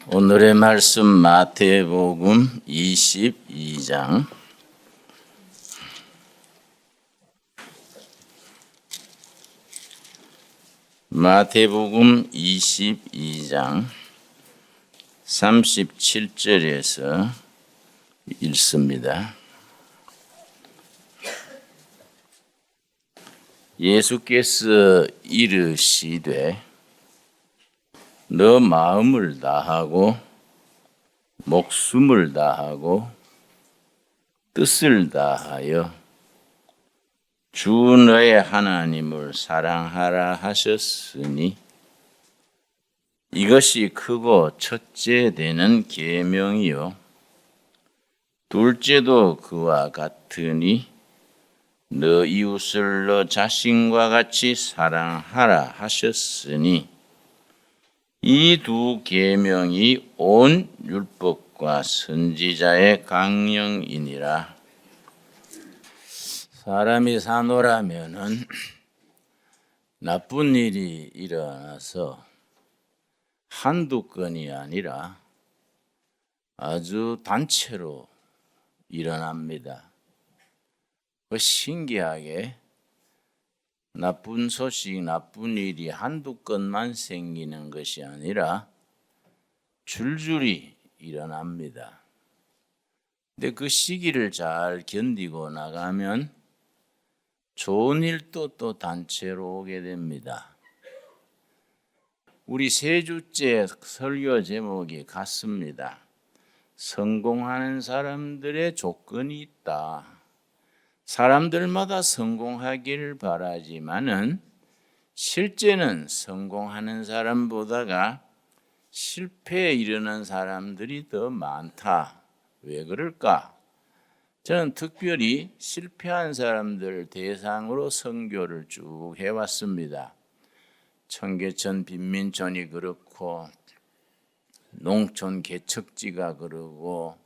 오늘의 말씀 마태복음 22장 마태복음 22장 37절에서 읽습니다. 예수께서 이르시되 너 마음을 다하고 목숨을 다하고 뜻을 다하여 주 너의 하나님을 사랑하라 하셨으니 이것이 크고 첫째 되는 계명이요 둘째도 그와 같으니 너 이웃을 너 자신과 같이 사랑하라 하셨으니 이 두 계명이 온 율법과 선지자의 강령이니라. 사람이 사노라면은 나쁜 일이 일어나서 한두 건이 아니라 아주 단체로 일어납니다. 신기하게 나쁜 소식, 나쁜 일이 한두 건만 생기는 것이 아니라 줄줄이 일어납니다. 근데 그 시기를 잘 견디고 나가면 좋은 일도 또 단체로 오게 됩니다. 우리 세 주째 설교 제목이 같습니다. 성공하는 사람들의 조건이 있다. 사람들마다 성공하기를 바라지만은 실제는 성공하는 사람보다가 실패에 이르는 사람들이 더 많다. 왜 그럴까? 저는 특별히 실패한 사람들 대상으로 선교를 쭉 해왔습니다. 청계천 빈민촌이 그렇고 농촌 개척지가 그러고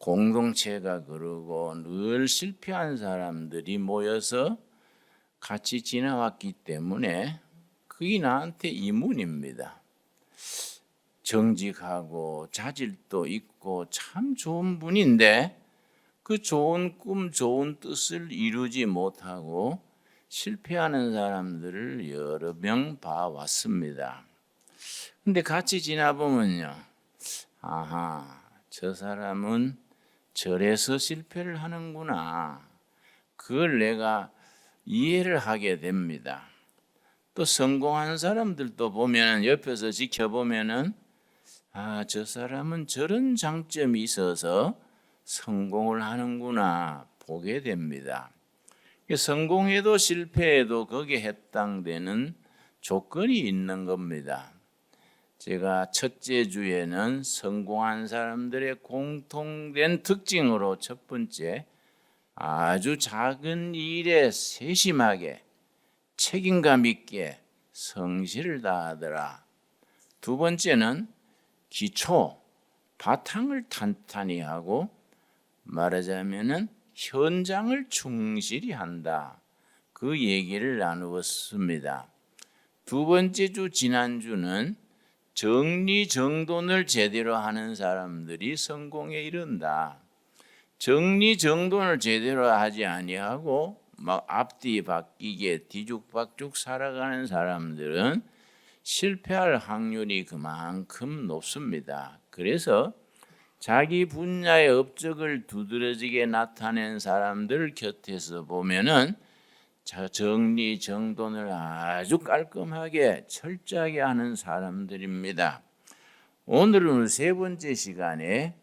공동체가 그러고 늘 실패한 사람들이 모여서 같이 지나왔기 때문에 그게 나한테 이문입니다. 정직하고 자질도 있고 참 좋은 분인데 그 좋은 꿈, 좋은 뜻을 이루지 못하고 실패하는 사람들을 여러 명 봐왔습니다. 근데 같이 지나보면요. 아하, 저 사람은 저래서 실패를 하는구나. 그걸 내가 이해를 하게 됩니다. 또 성공한 사람들도 보면 옆에서 지켜보면은 저 사람은 저런 장점이 있어서 성공을 하는구나 보게 됩니다. 성공해도 실패해도 거기에 해당되는 조건이 있는 겁니다. 제가 첫째 주에는 성공한 사람들의 공통된 특징으로 첫 번째, 아주 작은 일에 세심하게 책임감 있게 성실을 다하더라. 두 번째는 기초, 바탕을 탄탄히 하고 말하자면은 현장을 충실히 한다. 그 얘기를 나누었습니다. 두 번째 주 지난주는 정리정돈을 제대로 하는 사람들이 성공에 이른다. 정리정돈을 제대로 하지 아니하고 막 앞뒤 바뀌게 뒤죽박죽 살아가는 사람들은 실패할 확률이 그만큼 높습니다. 그래서 자기 분야의 업적을 두드러지게 나타낸 사람들 곁에서 보면은 정리정돈을 아주 깔끔하게 철저하게 하는 사람들입니다. 오늘은 세 번째 시간에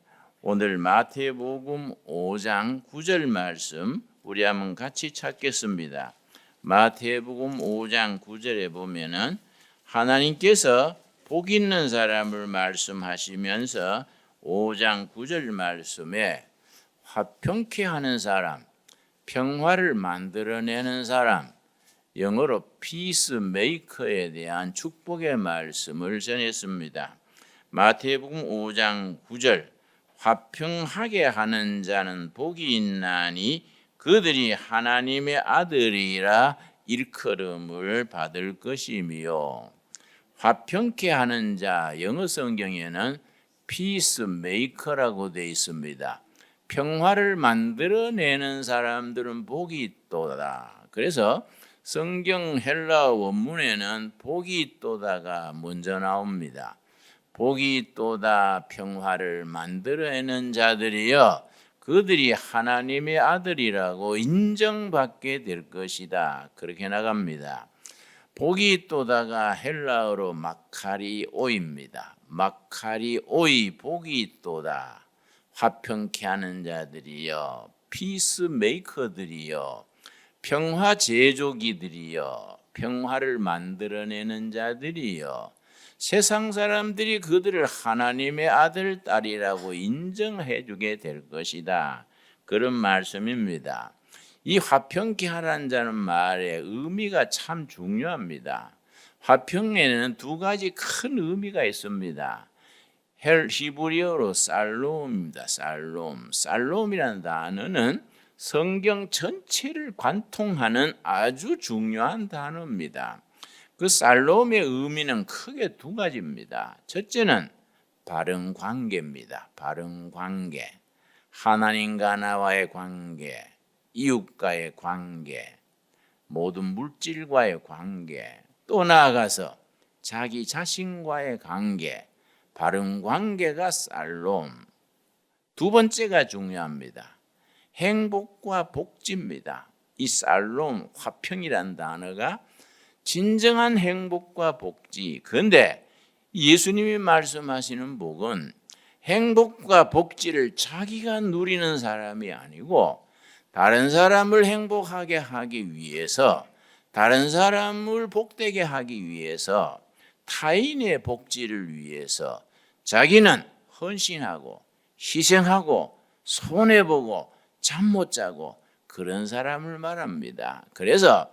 오늘 마태복음 5장 9절 말씀 우리 한번 같이 찾겠습니다. 마태복음 5장 9절에 보면은 하나님께서 복 있는 사람을 말씀하시면서 5장 9절 말씀에 화평케 하는 사람, 평화를 만들어내는 사람, 영어로 피스메이커에 대한 축복의 말씀을 전했습니다. 마태복음 5장 9절 화평하게 하는 자는 복이 있나니 그들이 하나님의 아들이라 일컬음을 받을 것이며 화평케 하는 자, 영어 성경에는 피스메이커라고 되어 있습니다. 평화를 만들어내는 사람들은 복이 있도다. 그래서 성경 헬라어 원문에는 복이 있도다가 먼저 나옵니다. 복이 있도다, 평화를 만들어내는 자들이여 그들이 하나님의 아들이라고 인정받게 될 것이다. 그렇게 나갑니다. 복이 있도다가 헬라어로 마카리오입니다. 마카리오이, 복이 있도다. 화평케 하는 자들이여, 피스메이커들이여, 평화 제조기들이여, 평화를 만들어내는 자들이여, 세상 사람들이 그들을 하나님의 아들, 딸이라고 인정해 주게 될 것이다. 그런 말씀입니다. 이 화평케 하라는 자는 말의 의미가 참 중요합니다. 화평에는 두 가지 큰 의미가 있습니다. 히브리어로 살롬입니다. 살롬. 살롬이라는 단어는 성경 전체를 관통하는 아주 중요한 단어입니다. 그 살롬의 의미는 크게 두 가지입니다. 첫째는 바른 관계입니다. 바른 관계. 하나님과 나와의 관계, 이웃과의 관계, 모든 물질과의 관계, 또 나아가서 자기 자신과의 관계, 바른 관계가 살롬. 두 번째가 중요합니다. 행복과 복지입니다. 이 살롬, 화평이란 단어가 진정한 행복과 복지. 그런데 예수님이 말씀하시는 복은 행복과 복지를 자기가 누리는 사람이 아니고 다른 사람을 행복하게 하기 위해서, 다른 사람을 복되게 하기 위해서, 타인의 복지를 위해서 자기는 헌신하고 희생하고 손해보고 잠 못 자고 그런 사람을 말합니다. 그래서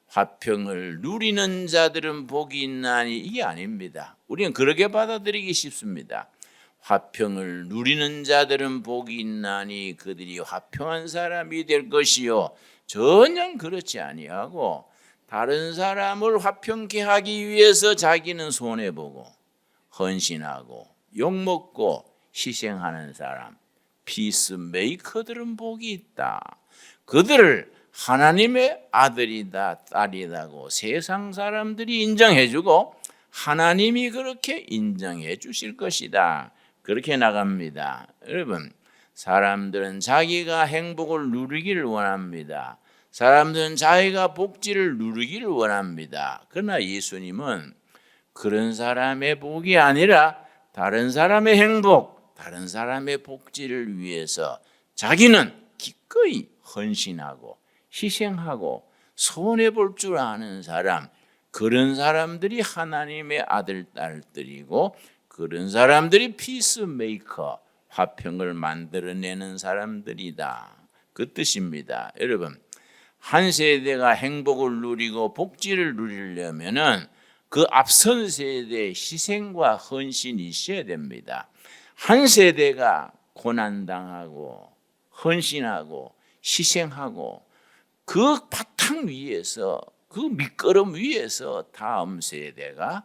화평을 누리는 자들은 복이 있나니 이게 아닙니다. 우리는 그렇게 받아들이기 쉽습니다. 화평을 누리는 자들은 복이 있나니 그들이 화평한 사람이 될 것이요. 전혀 그렇지 아니하고 다른 사람을 화평케 하기 위해서 자기는 손해보고 헌신하고 욕먹고 희생하는 사람, 피스메이커들은 복이 있다. 그들을 하나님의 아들이다, 딸이다고 세상 사람들이 인정해주고 하나님이 그렇게 인정해 주실 것이다. 그렇게 나갑니다. 여러분, 사람들은 자기가 행복을 누리기를 원합니다. 사람들은 자기가 복지를 누리기를 원합니다. 그러나 예수님은 그런 사람의 복이 아니라 다른 사람의 행복, 다른 사람의 복지를 위해서 자기는 기꺼이 헌신하고 희생하고 손해볼 줄 아는 사람, 그런 사람들이 하나님의 아들, 딸들이고 그런 사람들이 피스메이커, 화평을 만들어내는 사람들이다. 그 뜻입니다. 여러분, 한 세대가 행복을 누리고 복지를 누리려면은 그 앞선 세대의 희생과 헌신이 있어야 됩니다. 한 세대가 고난당하고 헌신하고 희생하고 그 바탕 위에서, 그 밑거름 위에서 다음 세대가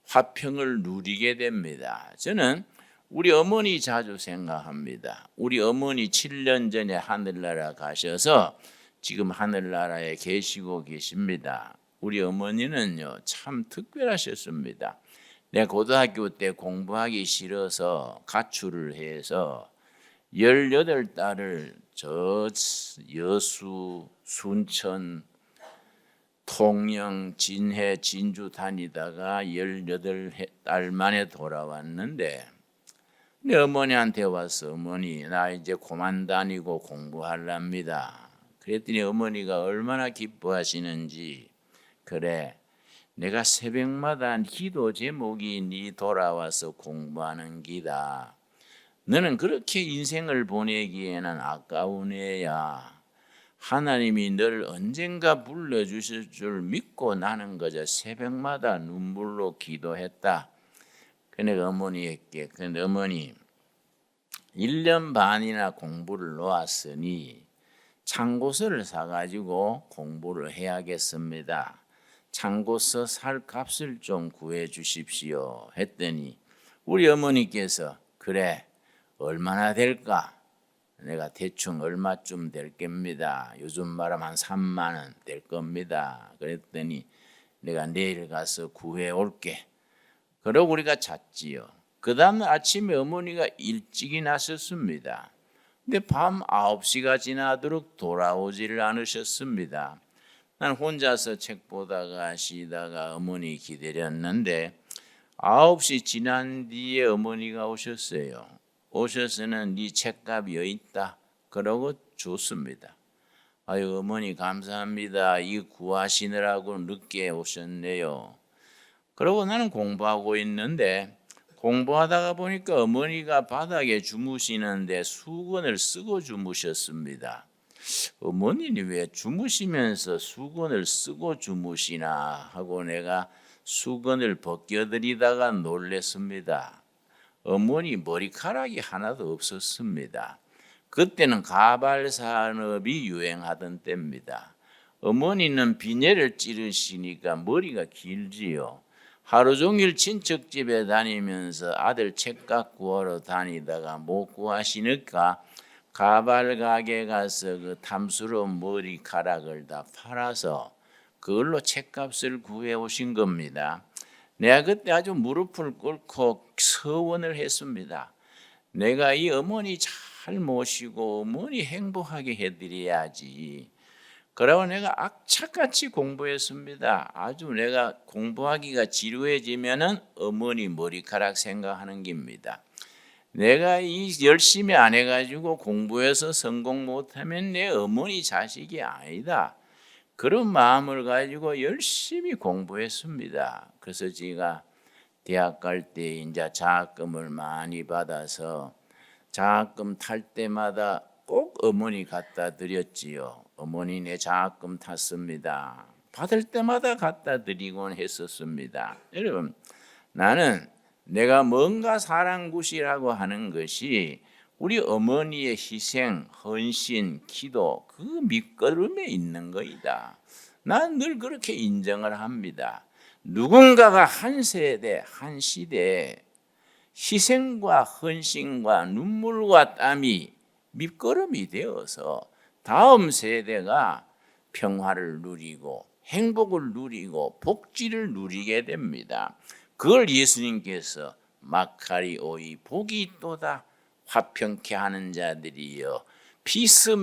화평을 누리게 됩니다. 저는 우리 어머니 자주 생각합니다. 우리 어머니 7년 전에 하늘나라 가셔서 지금 하늘나라에 계시고 계십니다. 우리 어머니는요, 참 특별하셨습니다. 내가 고등학교 때 공부하기 싫어서 가출을 해서 18달을 저 여수, 순천, 통영, 진해, 진주 다니다가 18달 만에 돌아왔는데 내 어머니한테 와서 어머니 나 이제 그만 다니고 공부하랍니다. 그랬더니 어머니가 얼마나 기뻐하시는지 그래 내가 새벽마다 기도 제목이 네 돌아와서 공부하는 기다. 너는 그렇게 인생을 보내기에는 아까운 애야. 하나님이 널 언젠가 불러주실 줄 믿고 나는 그저 새벽마다 눈물로 기도했다. 그러니까 어머니에게 근데 어머니 1년 반이나 공부를 놓았으니 참고서를 사가지고 공부를 해야겠습니다. 창고서 살 값을 좀 구해 주십시오 했더니 우리 어머니께서 그래 얼마나 될까? 내가 대충 얼마쯤 될 겁니다. 요즘 말하면 한 3만 원 될 겁니다. 그랬더니 내가 내일 가서 구해 올게. 그러고 우리가 잤지요. 그 다음 아침에 어머니가 일찍이 나섰습니다. 근데 밤 9시가 지나도록 돌아오지를 않으셨습니다. 난 혼자서 책 보다가 쉬다가 어머니 기다렸는데 9시 지난 뒤에 어머니가 오셨어요. 오셔서는 네 책값이 여기 있다. 그러고 줬습니다. 아유 어머니 감사합니다. 이 구하시느라고 늦게 오셨네요. 그러고 나는 공부하고 있는데 공부하다가 보니까 어머니가 바닥에 주무시는데 수건을 쓰고 주무셨습니다. 어머니는 왜 주무시면서 수건을 쓰고 주무시나 하고 내가 수건을 벗겨드리다가 놀랬습니다. 어머니 머리카락이 하나도 없었습니다. 그때는 가발 산업이 유행하던 때입니다. 어머니는 비닐을 찌르시니까 머리가 길지요. 하루 종일 친척 집에 다니면서 아들 책값 구하러 다니다가 못 구하시니까 가발 가게 가서 그 탐스러운 머리카락을 다 팔아서 그걸로 책값을 구해 오신 겁니다. 내가 그때 아주 무릎을 꿇고 서원을 했습니다. 내가 이 어머니 잘 모시고 어머니 행복하게 해드려야지. 그러고 내가 악착같이 공부했습니다. 아주 내가 공부하기가 지루해지면은 어머니 머리카락 생각하는 겁니다. 내가 이 열심히 안 해가지고 공부해서 성공 못하면 내 어머니 자식이 아니다. 그런 마음을 가지고 열심히 공부했습니다. 그래서 제가 대학 갈 때 이제 장학금을 많이 받아서 장학금 탈 때마다 꼭 어머니 갖다 드렸지요. 어머니 내 장학금 탔습니다. 받을 때마다 갖다 드리곤 했었습니다. 여러분 나는 내가 뭔가 사랑굿이라고 하는 것이 우리 어머니의 희생, 헌신, 기도 그 밑거름에 있는 거이다. 난 늘 그렇게 인정을 합니다. 누군가가 한 세대, 한 시대에 희생과 헌신과 눈물과 땀이 밑거름이 되어서 다음 세대가 평화를 누리고 행복을 누리고 복지를 누리게 됩니다. 그걸 예수님께서 마카리오이 복이 있도다 화평케 하는 자들이여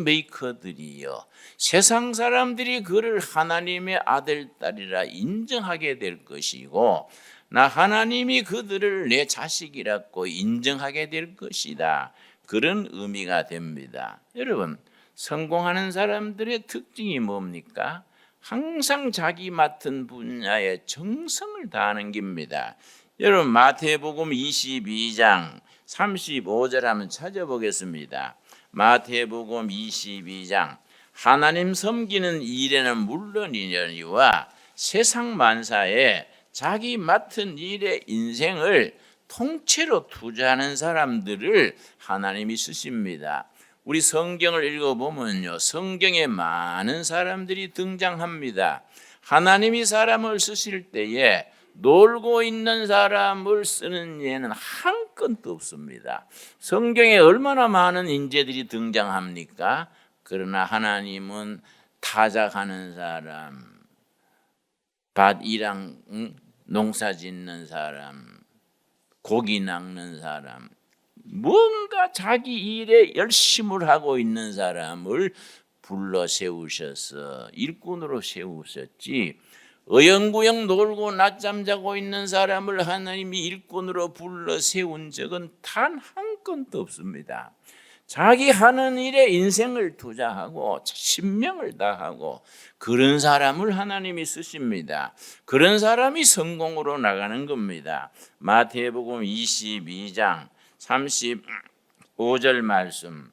피스메이커들이여 세상 사람들이 그를 하나님의 아들 딸이라 인정하게 될 것이고 나 하나님이 그들을 내 자식이라고 인정하게 될 것이다. 그런 의미가 됩니다. 여러분 성공하는 사람들의 특징이 뭡니까? 항상 자기 맡은 분야에 정성을 다하는 겁니다. 여러분 마태복음 22장 35절 한번 찾아보겠습니다. 마태복음 22장 하나님 섬기는 일에는 물론이니와 세상 만사에 자기 맡은 일에 인생을 통째로 투자하는 사람들을 하나님이 쓰십니다. 우리 성경을 읽어보면요 성경에 많은 사람들이 등장합니다. 하나님이 사람을 쓰실 때에 놀고 있는 사람을 쓰는 예는 한 건도 없습니다. 성경에 얼마나 많은 인재들이 등장합니까? 그러나 하나님은 타작하는 사람, 밭이랑 농사 짓는 사람, 고기 낚는 사람, 뭔가 자기 일에 열심을 하고 있는 사람을 불러 세우셔서 일꾼으로 세우셨지 어영부영 놀고 낮잠 자고 있는 사람을 하나님이 일꾼으로 불러 세운 적은 단 한 건도 없습니다. 자기 하는 일에 인생을 투자하고 신명을 다하고 그런 사람을 하나님이 쓰십니다. 그런 사람이 성공으로 나가는 겁니다. 마태복음 22장 35절 말씀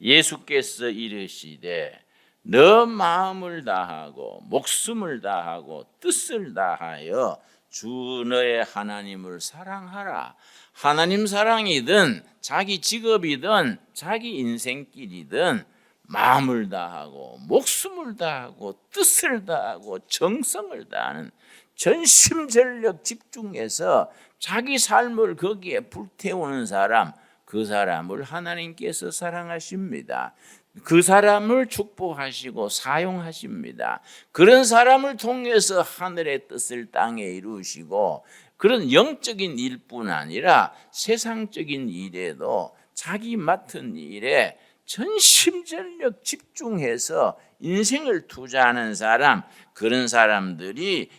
예수께서 이르시되 너 마음을 다하고 목숨을 다하고 뜻을 다하여 주 너의 하나님을 사랑하라. 하나님 사랑이든 자기 직업이든 자기 인생길이든 마음을 다하고 목숨을 다하고 뜻을 다하고 정성을 다하는 전심전력 집중해서 자기 삶을 거기에 불태우는 사람, 그 사람을 하나님께서 사랑하십니다. 그 사람을 축복하시고 사용하십니다. 그런 사람을 통해서 하늘의 뜻을 땅에 이루시고, 그런 영적인 일뿐 아니라 세상적인 일에도 자기 맡은 일에 전심전력 집중해서 인생을 투자하는 사람, 그런 사람들이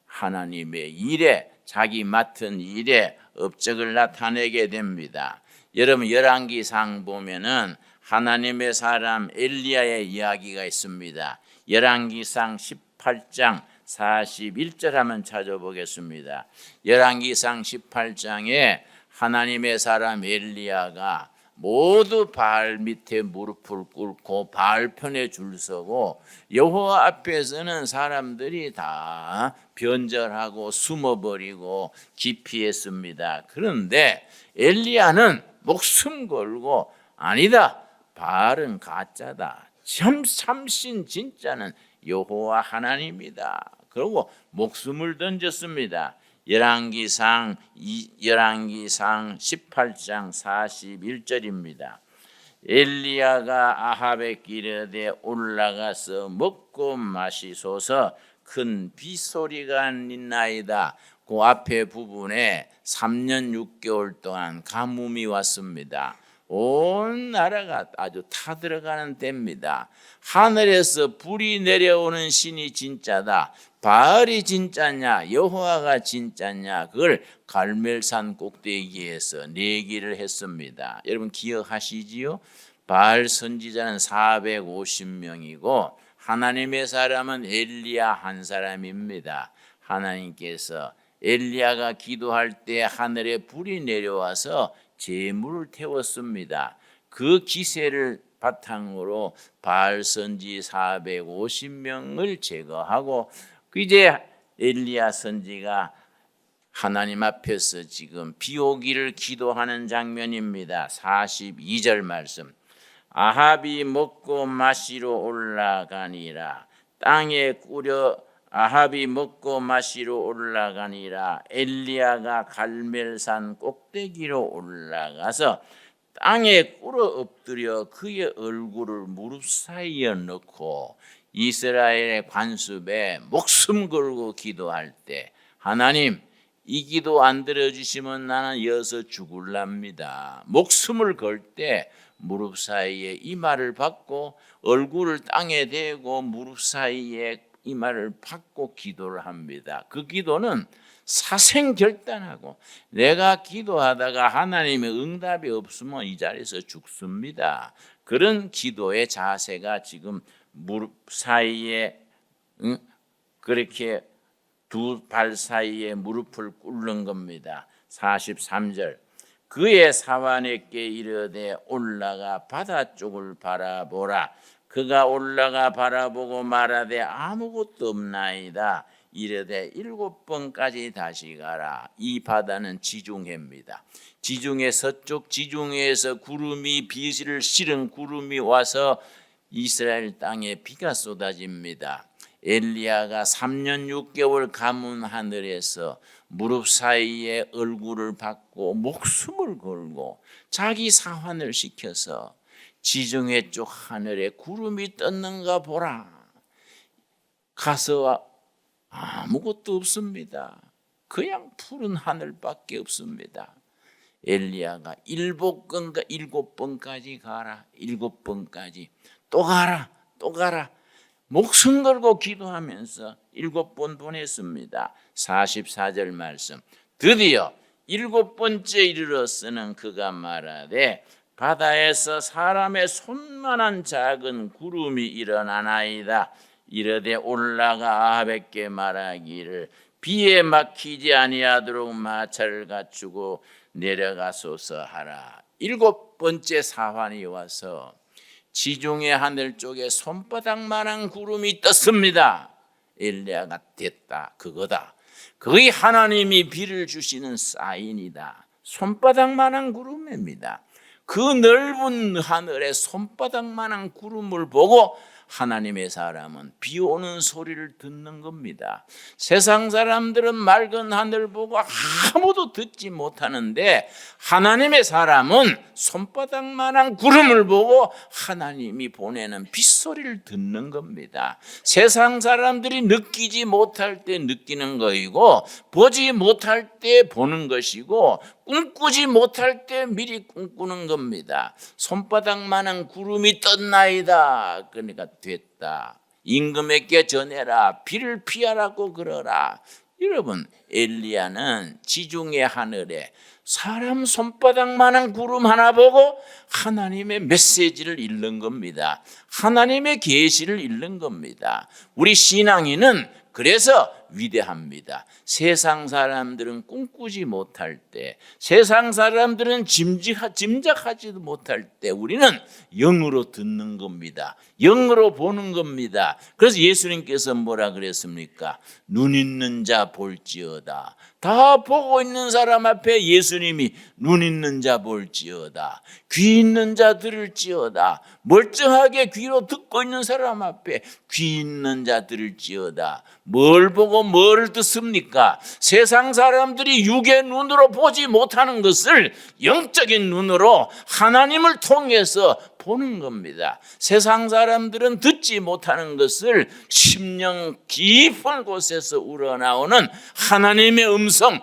하나님의 일에, 자기 맡은 일에 업적을 나타내게 됩니다. 여러분, 열왕기상 보면은 하나님의 사람 엘리야의 이야기가 있습니다. 열왕기상 18장 41절 한번 찾아보겠습니다. 열왕기상 18장에 하나님의 사람 엘리야가 모두 바알 밑에 무릎을 꿇고 바알 편에 줄 서고, 여호와 앞에서는 사람들이 다 변절하고 숨어버리고 기피했습니다. 그런데 엘리야는 목숨 걸고 아니다, 바알은 가짜다, 참신 진짜는 여호와 하나님이다, 그러고 목숨을 던졌습니다. 열왕기상 18장 41절입니다. 엘리야가 아합에게 이르되 올라가서 먹고 마시소서, 큰 빗소리가 있나이다. 그 앞에 부분에 3년 6개월 동안 가뭄이 왔습니다. 온 나라가 아주 타들어가는 때입니다. 하늘에서 불이 내려오는 신이 진짜다, 바알이 진짜냐 여호와가 진짜냐, 그걸 갈멜산 꼭대기에서 내기를 했습니다. 여러분 기억하시지요? 바알 선지자는 450명이고 하나님의 사람은 엘리야 한 사람입니다. 하나님께서 엘리야가 기도할 때 하늘에 불이 내려와서 재물을 태웠습니다. 그 기세를 바탕으로 바알 선지 450명을 제거하고, 이제 엘리야 선지가 하나님 앞에서 지금 비 오기를 기도하는 장면입니다. 42절 말씀. 아합이 먹고 마시러 올라가니라. 아합이 먹고 마시러 올라가니라. 엘리야가 갈멜산 꼭대기로 올라가서 땅에 꿇어 엎드려 그의 얼굴을 무릎 사이에 넣고 이스라엘의 관습에 목숨 걸고 기도할 때, 하나님 이 기도 안 들어주시면 나는 여기서 죽을랍니다. 목숨을 걸 때 무릎 사이에 이마를 받고 얼굴을 땅에 대고 무릎 사이에 이마를 받고 기도를 합니다. 그 기도는 사생결단하고, 내가 기도하다가 하나님의 응답이 없으면 이 자리에서 죽습니다. 그런 기도의 자세가 지금 무릎 사이에 그렇게 두 발 사이에 무릎을 꿇는 겁니다. 43절. 그의 사환에게 이르되 올라가 바다 쪽을 바라보라. 그가 올라가 바라보고 말하되 아무것도 없나이다. 이르되 7번까지 다시 가라. 이 바다는 지중해입니다. 지중해 서쪽 지중해에서 구름이, 비를 실은 구름이 와서 이스라엘 땅에 비가 쏟아집니다. 엘리야가 3년 6개월 가문 하늘에서 무릎 사이에 얼굴을 받고 목숨을 걸고 자기 사환을 시켜서 지중해 쪽 하늘에 구름이 떴는가 보라. 가서 아무것도 없습니다. 그냥 푸른 하늘밖에 없습니다. 엘리야가 7번까지 가라. 7번까지 또 가라. 또 가라. 목숨 걸고 기도하면서 7번 보냈습니다. 44절 말씀. 드디어 7번째 이르렀으는 그가 말하되 바다에서 사람의 손만한 작은 구름이 일어나나이다. 이르되 올라가 아합에게 말하기를 비에 막히지 아니하도록 마차를 갖추고 내려가소서 하라. 7번째 사환이 와서 지중해 하늘 쪽에 손바닥만한 구름이 떴습니다. 엘리야가 됐다, 그거다. 거의 하나님이 비를 주시는 사인이다. 손바닥만한 구름입니다. 그 넓은 하늘에 손바닥만한 구름을 보고 하나님의 사람은 비 오는 소리를 듣는 겁니다. 세상 사람들은 맑은 하늘 보고 아무도 듣지 못하는데 하나님의 사람은 손바닥만한 구름을 보고 하나님이 보내는 빗소리를 듣는 겁니다. 세상 사람들이 느끼지 못할 때 느끼는 것이고 보지 못할 때 보는 것이고 꿈꾸지 못할 때 미리 꿈꾸는 겁니다. 손바닥만한 구름이 떴나이다. 그러니까 됐다. 임금에게 전해라. 비를 피하라고 그러라. 여러분, 엘리야는 지중해 하늘에 사람 손바닥만한 구름 하나 보고 하나님의 메시지를 읽는 겁니다. 하나님의 계시를 읽는 겁니다. 우리 신앙인은 그래서 위대합니다. 세상 사람들은 꿈꾸지 못할 때, 세상 사람들은 짐작하지도 못할 때 우리는 영으로 듣는 겁니다. 영으로 보는 겁니다. 그래서 예수님께서 뭐라 그랬습니까? 눈 있는 자 볼지어다. 다 보고 있는 사람 앞에 예수님이 눈 있는 자 볼지어다. 귀 있는 자 들을지어다. 멀쩡하게 귀로 듣고 있는 사람 앞에 귀 있는 자 들을지어다. 뭘 보고 뭘 듣습니까? 세상 사람들이 육의 눈으로 보지 못하는 것을 영적인 눈으로 하나님을 통해서 보는 겁니다. 세상 사람들은 듣지 못하는 것을 심령 깊은 곳에서 우러나오는 하나님의 음성,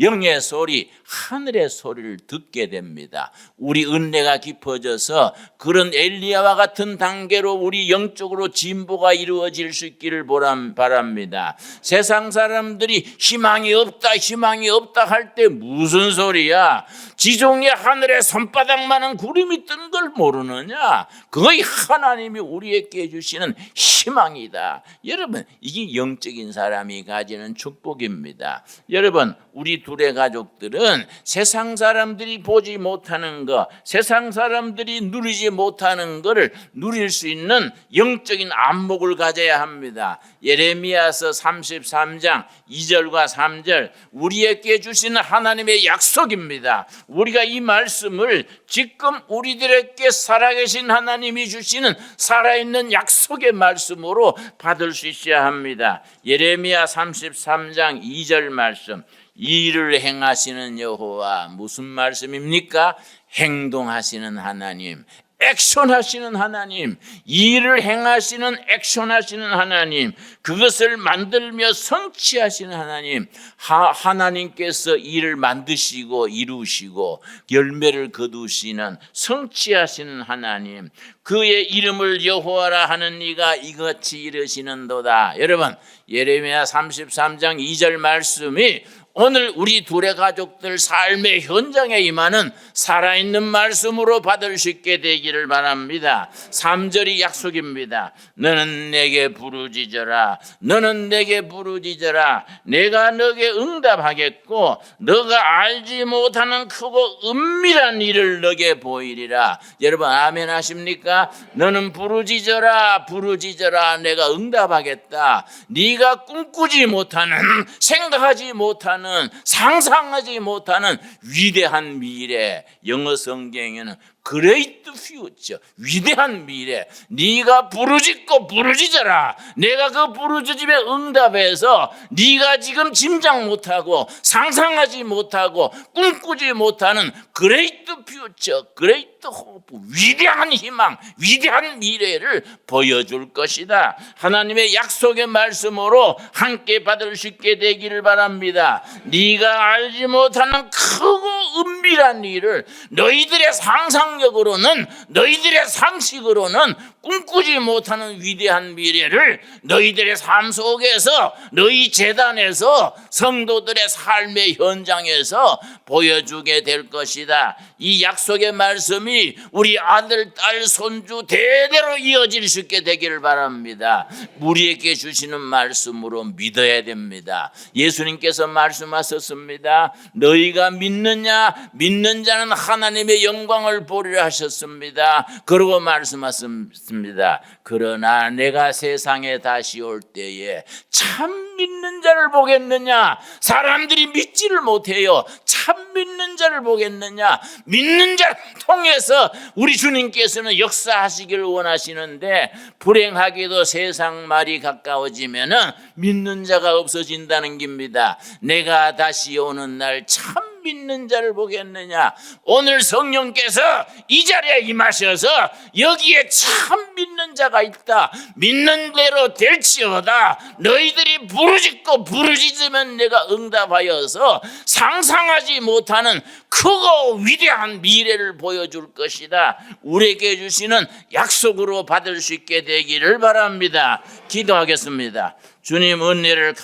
영의 소리, 하늘의 소리를 듣게 됩니다. 우리 은혜가 깊어져서 그런 엘리야와 같은 단계로 우리 영적으로 진보가 이루어질 수 있기를 바랍니다. 세상 사람들이 희망이 없다 할 때 무슨 소리야? 지중해 하늘에 손바닥만한 구름이 뜬 걸 모르느냐? 그것이 하나님이 우리에게 주시는 희망이다. 여러분, 이게 영적인 사람이 가지는 축복입니다. 여러분, 우리 둘의 가족들은 세상 사람들이 보지 못하는 것, 세상 사람들이 누리지 못하는 것을 누릴 수 있는 영적인 안목을 가져야 합니다. 예레미야서 33장 2절과 3절, 우리에게 주시는 하나님의 약속입니다. 우리가 이 말씀을 지금 우리들에게 살아계신 하나님이 주시는 살아있는 약속의 말씀으로 받을 수 있어야 합니다. 예레미야 33장 2절 말씀, 이 일을 행하시는 여호와, 무슨 말씀입니까? 행동하시는 하나님, 액션하시는 하나님, 이 일을 행하시는 액션하시는 하나님, 그것을 만들며 성취하시는 하나님, 하나님께서 일을 만드시고 이루시고 열매를 거두시는 성취하시는 하나님, 그의 이름을 여호와라 하는 이가 이같이 이르시는도다. 여러분, 예레미야 33장 2절 말씀이 오늘 우리 둘의 가족들 삶의 현장에 임하는 살아있는 말씀으로 받을 수 있게 되기를 바랍니다. 3절이 약속입니다. 너는 내게 부르짖어라. 너는 내게 부르짖어라. 내가 너에게 응답하겠고 너가 알지 못하는 크고 은밀한 일을 너에게 보이리라. 여러분, 아멘 하십니까? 너는 부르짖어라. 부르짖어라. 내가 응답하겠다. 네가 꿈꾸지 못하는, 생각하지 못하는, 상상하지 못하는 위대한 미래, 영어 성경에는 Great future, 위대한 미래, 네가 부르짖고 부르짖어라. 내가 그 부르짖음에 응답해서 네가 지금 짐작 못하고 상상하지 못하고 꿈꾸지 못하는 Great future, Great hope, 위대한 희망, 위대한 미래를 보여줄 것이다. 하나님의 약속의 말씀으로 함께 받을 수 있게 되기를 바랍니다. 네가 알지 못하는 크고 은밀한 일을 너희들의 상상력으로는, 너희들의 상식으로는 꿈꾸지 못하는 위대한 미래를 너희들의 삶 속에서, 너희 재단에서, 성도들의 삶의 현장에서 보여주게 될 것이다. 이 약속의 말씀이 우리 아들, 딸, 손주 대대로 이어질 수 있게 되기를 바랍니다. 우리에게 주시는 말씀으로 믿어야 됩니다. 예수님께서 말씀하셨습니다. 너희가 믿느냐? 믿는 자는 하나님의 영광을 보리라 하셨습니다. 그러고 말씀하셨습니다. 주셨습니다. 그러나 내가 세상에 다시 올 때에 참 믿는 자를 보겠느냐? 사람들이 믿지를 못해요. 참 믿는 자를 보겠느냐? 믿는 자를 통해서 우리 주님께서는 역사하시기를 원하시는데, 불행하게도 세상 말이 가까워지면은 믿는 자가 없어진다는 겁니다. 내가 다시 오는 날 참 믿는 자를 보겠느냐? 오늘 성령께서 이 자리에 임하셔서 여기에 참 믿는 자가 있다, 믿는 대로 될지어다, 너희들이 부르짖고 부르짖으면 내가 응답하여서 상상하지 못하는 크고 위대한 미래를 보여줄 것이다, 우리에게 주시는 약속으로 받을 수 있게 되기를 바랍니다. 기도하겠습니다. 주님 은혜를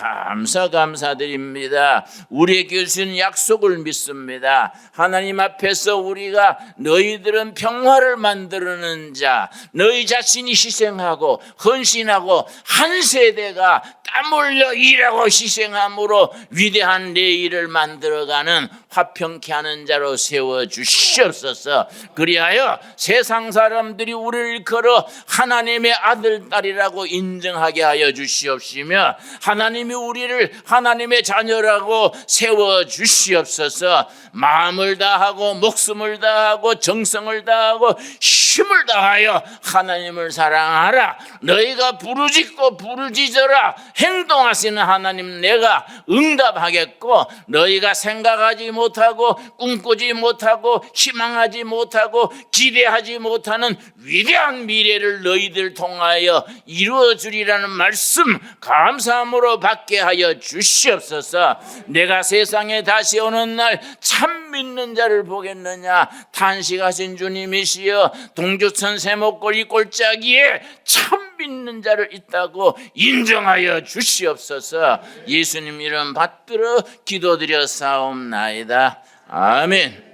감사드립니다. 우리에게 주신 약속을 믿습니다. 하나님 앞에서 우리가 너희들은 평화를 만드는 자, 너희 자신이 희생하고 헌신하고 한 세대가 땀 흘려 일하고 희생함으로 위대한 내일을 만들어가는 화평케 하는 자로 세워주시옵소서. 그리하여 세상 사람들이 우리를 걸어 하나님의 아들, 딸이라고 인정하게 하여 주시옵시며, 하나님이 우리를 하나님의 자녀라고 세워주시옵소서. 마음을 다하고 목숨을 다하고 정성을 다하고 힘을 다하여 하나님을 사랑하라. 너희가 부르짖고 부르짖어라. 행동하시는 하나님 내가 응답하겠고, 너희가 생각하지 못하고 꿈꾸지 못하고 희망하지 못하고 기대하지 못하는 위대한 미래를 너희들 통하여 이루어 주리라는 말씀 감사함으로 받게 하여 주시옵소서. 내가 세상에 다시 오는 날 참 믿는 자를 보겠느냐? 탄식하신 주님이시여, 동두천 세목걸이 골짜기에 참 믿는 자를 있다고 인정하여 주시옵소서. 예수님 이름 받들어 기도드려 사옵나이다. 아멘.